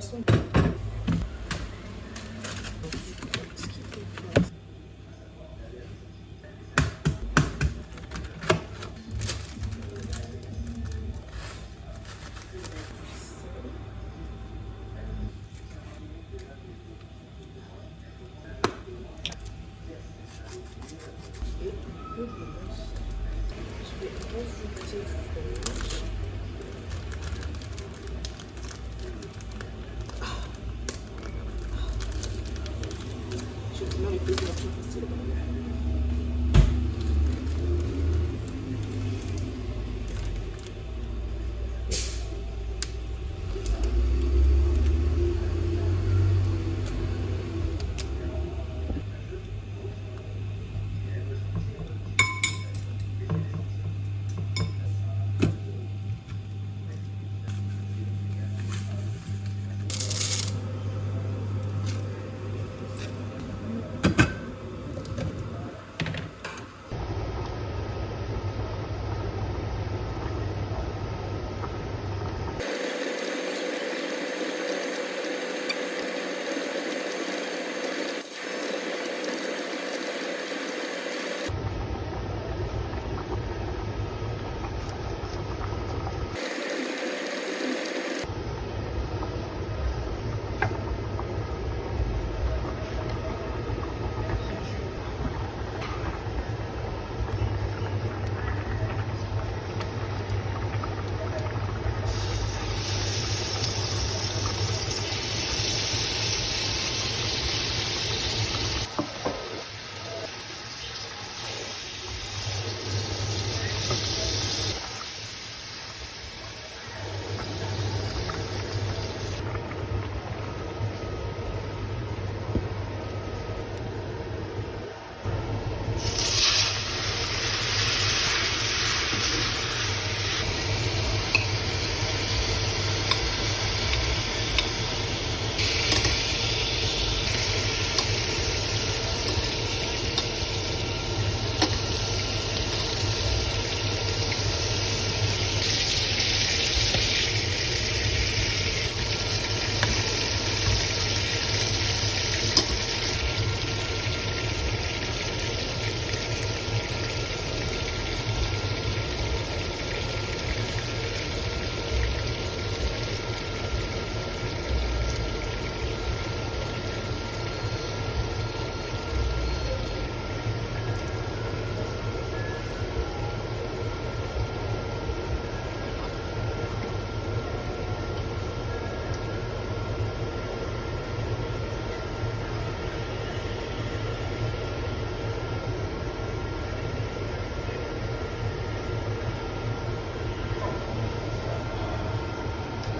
façon. Je vais rajouter du fromage. Je vais vraiment les poser la plus facile.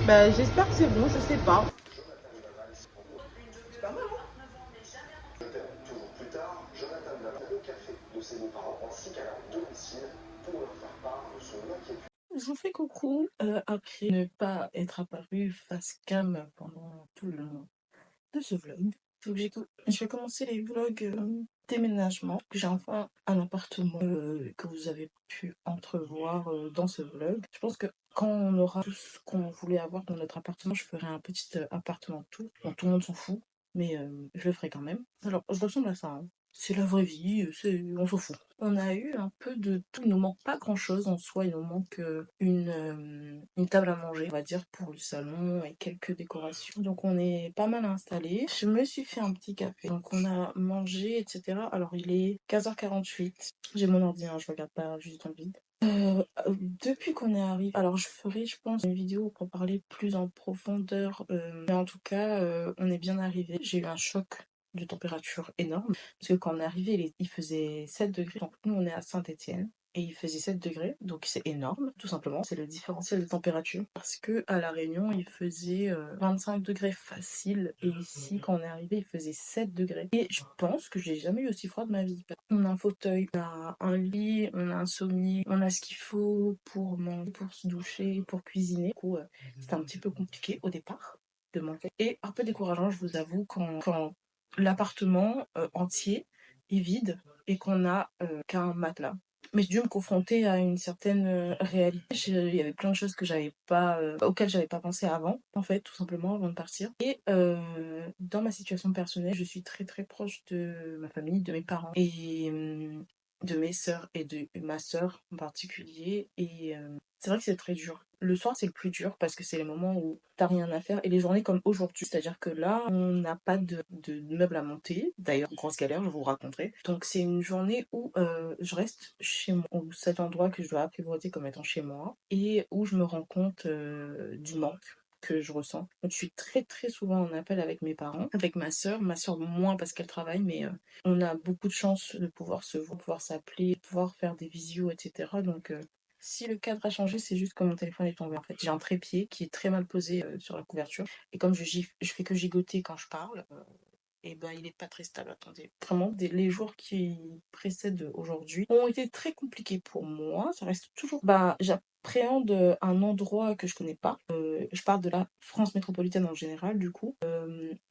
Bah, j'espère que c'est bon, je sais pas. C'est pas mal, hein? Toujours plus tard, Jonathan va au café de ses beaux-parents ainsi qu'à leur domicile pour leur faire part de son inquiétude. Je vous fais coucou après ne pas être apparu face cam pendant tout le long de ce vlog. Donc je vais commencer les vlogs déménagement. J'ai enfin un appartement que vous avez pu entrevoir dans ce vlog. Je pense que quand on aura tout ce qu'on voulait avoir dans notre appartement, je ferai un petit appartement tout. Bon, tout le monde s'en fout, mais je le ferai quand même. Alors, je ressemble à ça, hein. C'est la vraie vie, on s'en fout. On a eu un peu de tout, il nous manque pas grand chose en soi, il nous manque une table à manger, on va dire, pour le salon et quelques décorations. Donc on est pas mal installé. Je me suis fait un petit café, donc on a mangé, etc. Alors il est 15h48, j'ai mon ordinateur, je regarde pas juste dans le vide. Depuis qu'on est arrivé, alors je ferai je pense une vidéo pour parler plus en profondeur, mais en tout cas on est bien arrivé. J'ai eu un choc de température énorme parce que quand on est arrivé il faisait 7 degrés, donc nous on est à Saint-Étienne et il faisait 7 degrés, donc c'est énorme tout simplement. C'est le différentiel de température parce que à La Réunion il faisait 25 degrés facile et ici quand on est arrivé il faisait 7 degrés et je pense que j'ai jamais eu aussi froid de ma vie. On a un fauteuil, on a un lit, on a un sommier, on a ce qu'il faut pour manger, pour se doucher, pour cuisiner. Du coup, c'était un petit peu compliqué au départ de manger. Et un peu décourageant, je vous avoue, quand l'appartement entier est vide et qu'on a qu'un matelas. mais j'ai dû me confronter à une certaine réalité. Il y avait plein de choses que j'avais pas, auxquelles j'avais pas pensé avant, en fait, tout simplement, avant de partir. Et dans ma situation personnelle, je suis très très proche de ma famille, de mes parents et de mes sœurs et de ma sœur en particulier. Et c'est vrai que c'est très dur. Le soir, c'est le plus dur parce que c'est les moments où t'as rien à faire et les journées comme aujourd'hui. C'est-à-dire que là, on n'a pas de meubles à monter. D'ailleurs, grosse galère, je vous raconterai. Donc, c'est une journée où je reste chez moi, ou cet endroit que je dois apprivoiser comme étant chez moi et où je me rends compte du manque que je ressens. Donc, je suis très très souvent en appel avec mes parents, avec ma sœur moins parce qu'elle travaille, mais on a beaucoup de chance de pouvoir se voir, pouvoir s'appeler, pouvoir faire des visios, etc. Donc, si le cadre a changé, c'est juste que mon téléphone est tombé en fait. J'ai un trépied qui est très mal posé sur la couverture. Et comme je fais que gigoter quand je parle, et ben il est pas très stable. Attendez. Vraiment, les jours qui précèdent aujourd'hui ont été très compliqués pour moi. Ça reste toujours. Bah, j'appréhende un endroit que je connais pas. Je parle de la France métropolitaine en général, du coup.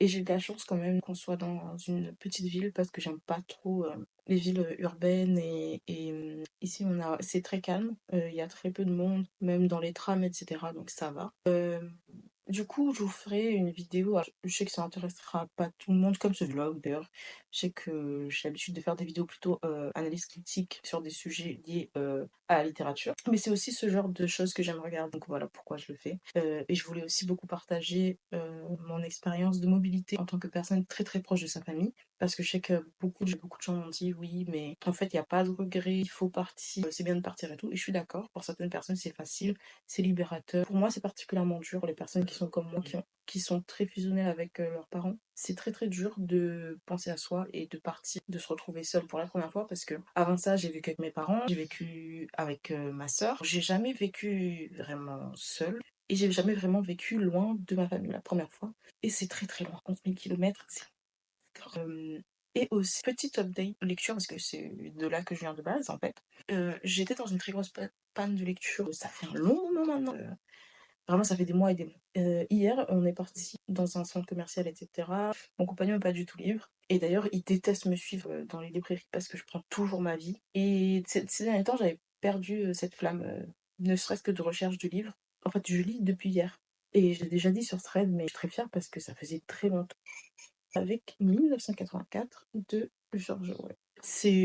Et j'ai de la chance quand même qu'on soit dans une petite ville parce que j'aime pas trop les villes urbaines et ici c'est très calme. Il y a très peu de monde, même dans les trams, etc. Donc ça va. Du coup, je vous ferai une vidéo. Alors, je sais que ça intéressera pas tout le monde, comme ce vlog d'ailleurs. Je sais que j'ai l'habitude de faire des vidéos plutôt analyse critique sur des sujets liés à la littérature. Mais c'est aussi ce genre de choses que j'aime regarder. Donc voilà pourquoi je le fais. Et je voulais aussi beaucoup partager mon expérience de mobilité en tant que personne très très proche de sa famille. Parce que je sais que beaucoup de gens m'ont dit oui, mais en fait, il n'y a pas de regret, il faut partir, c'est bien de partir et tout. Et je suis d'accord, pour certaines personnes, c'est facile, c'est libérateur. Pour moi, c'est particulièrement dur, les personnes qui sont comme moi, qui sont très fusionnelles avec leurs parents. C'est très très dur de penser à soi et de partir, de se retrouver seule pour la première fois parce que avant ça, j'ai vécu avec mes parents, j'ai vécu avec ma sœur. J'ai jamais vécu vraiment seule et j'ai jamais vraiment vécu loin de ma famille la première fois. Et c'est très très loin, 11 000 km, c'est et aussi, petite update lecture, parce que c'est de là que je viens de base en fait. J'étais dans une très grosse panne de lecture, ça fait un long moment maintenant. Vraiment, ça fait des mois et des mois. Hier, on est parti dans un centre commercial, etc. Mon compagnon n'est pas du tout libre. Et d'ailleurs, il déteste me suivre dans les librairies parce que je prends toujours ma vie. Et ces derniers temps, j'avais perdu cette flamme, ne serait-ce que de recherche du livre. En fait, je lis depuis hier. Et j'ai déjà dit sur Thread, mais je suis très fière parce que ça faisait très longtemps avec 1984 de George Orwell.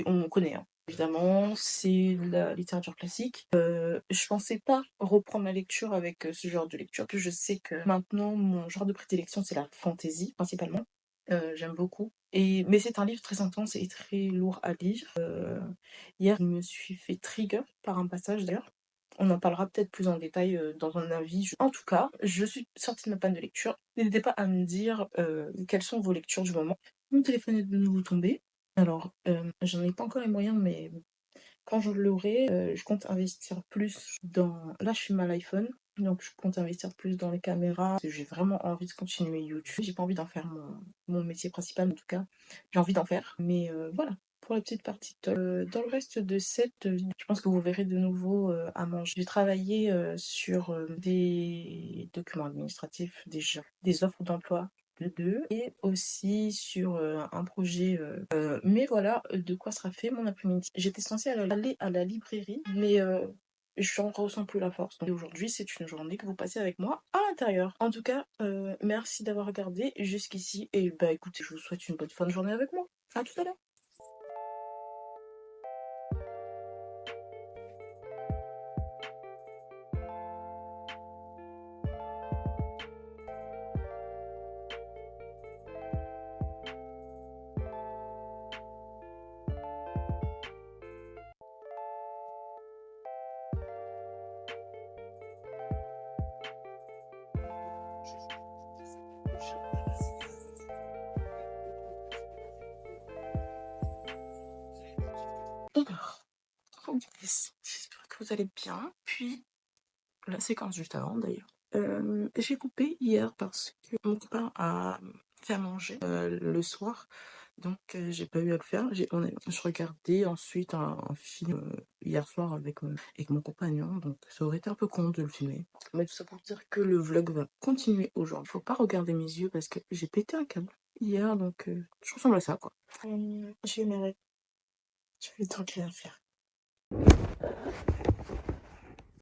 On connaît, hein. Évidemment, c'est de la littérature classique. Je pensais pas reprendre la lecture avec ce genre de lecture, que je sais que maintenant, mon genre de prédilection, c'est la fantasy, principalement. J'aime beaucoup. Mais c'est un livre très intense et très lourd à lire. Hier, je me suis fait trigger par un passage d'ailleurs. On en parlera peut-être plus en détail dans un avis. En tout cas, je suis sortie de ma panne de lecture. N'hésitez pas à me dire quelles sont vos lectures du moment. Mon téléphone est de nouveau tombé. Alors, j'en ai pas encore les moyens, mais quand je l'aurai, je compte investir plus dans... Là, je filme à l'iPhone, donc je compte investir plus dans les caméras. Parce que j'ai vraiment envie de continuer YouTube. J'ai pas envie d'en faire mon métier principal, en tout cas. J'ai envie d'en faire, mais voilà. Pour la petite partie top. Dans le reste de cette vidéo, je pense que vous verrez de nouveau à manger. J'ai travaillé sur des documents administratifs, des offres d'emploi de deux et aussi sur un projet. Mais voilà de quoi sera fait mon après-midi. J'étais censée aller à la librairie, mais j'en ressens plus la force. Donc aujourd'hui, c'est une journée que vous passez avec moi à l'intérieur. En tout cas, merci d'avoir regardé jusqu'ici et bah écoutez, je vous souhaite une bonne fin de journée avec moi. À tout à l'heure. Alors, j'espère que vous allez bien. Puis, la séquence juste avant d'ailleurs. J'ai coupé hier parce que mon copain a fait à manger le soir. Donc, j'ai pas eu à le faire. Je regardais ensuite un film hier soir avec mon compagnon. Donc, ça aurait été un peu con de le filmer. Mais tout ça pour dire que le vlog va continuer aujourd'hui. Faut pas regarder mes yeux parce que j'ai pété un câble hier. Donc, je ressemble à ça, quoi. J'ai eu mes règles. Je vais donc rien faire.